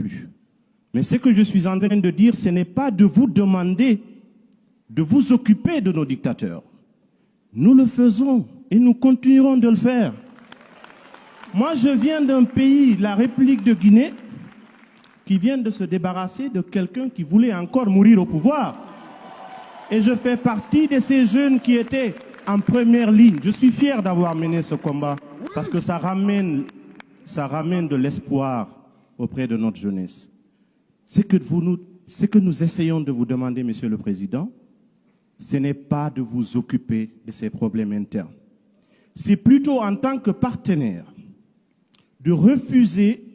plus. Mais ce que je suis en train de dire, ce n'est pas de vous demander de vous occuper de nos dictateurs. Nous le faisons et nous continuerons de le faire. Moi, je viens d'un pays, la République de Guinée, qui vient de se débarrasser de quelqu'un qui voulait encore mourir au pouvoir. Et je fais partie de ces jeunes qui étaient en première ligne. Je suis fier d'avoir mené ce combat parce que ça ramène de l'espoir auprès de notre jeunesse. Ce que nous essayons de vous demander, Monsieur le Président, ce n'est pas de vous occuper de ces problèmes internes. C'est plutôt en tant que partenaire de refuser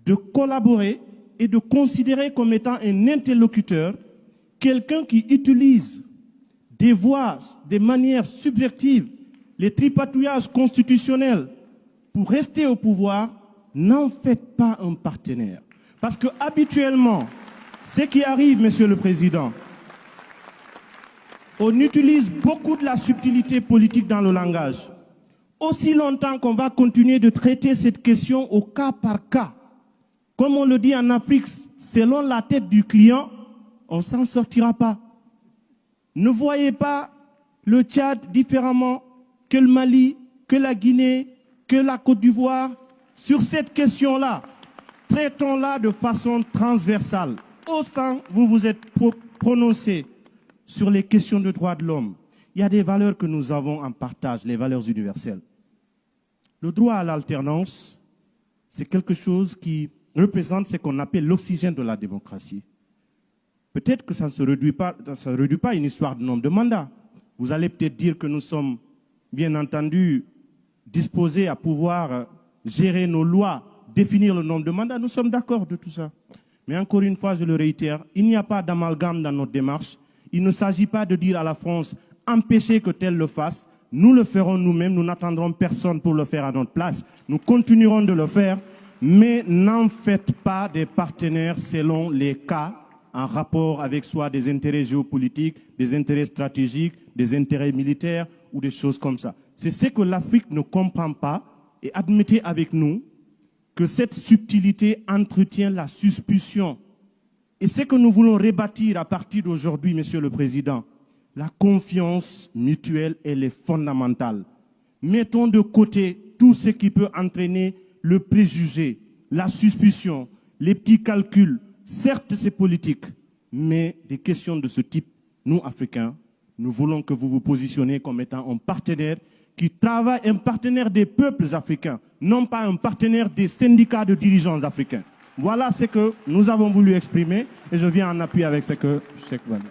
de collaborer et de considérer comme étant un interlocuteur quelqu'un qui utilise des voies, des manières subversives, les tripatouillages constitutionnels pour rester au pouvoir. N'en faites pas un partenaire. Parce que habituellement, ce qui arrive, Monsieur le Président, on utilise beaucoup de la subtilité politique dans le langage. Aussi longtemps qu'on va continuer de traiter cette question au cas par cas, comme on le dit en Afrique, selon la tête du client, on ne s'en sortira pas. Ne voyez pas le Tchad différemment que le Mali, que la Guinée, que la Côte d'Ivoire. Sur cette question-là, traitons-la de façon transversale. Autant vous vous êtes prononcé sur les questions de droits de l'homme, il y a des valeurs que nous avons en partage, les valeurs universelles. Le droit à l'alternance, c'est quelque chose qui représente ce qu'on appelle l'oxygène de la démocratie. Peut-être que ça ne se réduit pas à une histoire de nombre de mandats. Vous allez peut-être dire que nous sommes, bien entendu, disposés à pouvoir gérer nos lois, définir le nombre de mandats. Nous sommes d'accord de tout ça. Mais encore une fois, je le réitère, il n'y a pas d'amalgame dans notre démarche. Il ne s'agit pas de dire à la France, empêchez que tel le fasse. Nous le ferons nous-mêmes, nous n'attendrons personne pour le faire à notre place. Nous continuerons de le faire, mais n'en faites pas des partenaires selon les cas en rapport avec soit des intérêts géopolitiques, des intérêts stratégiques, des intérêts militaires ou des choses comme ça. C'est ce que l'Afrique ne comprend pas et admettez avec nous que cette subtilité entretient la suspicion. Et ce que nous voulons rebâtir à partir d'aujourd'hui, Monsieur le Président, la confiance mutuelle, elle est fondamentale. Mettons de côté tout ce qui peut entraîner le préjugé, la suspicion, les petits calculs. Certes, c'est politique, mais des questions de ce type, nous, Africains, nous voulons que vous vous positionnez comme étant un partenaire qui travaille, un partenaire des peuples africains, non pas un partenaire des syndicats de dirigeants africains. Voilà ce que nous avons voulu exprimer et je viens en appui avec ce que Cheikh Wade.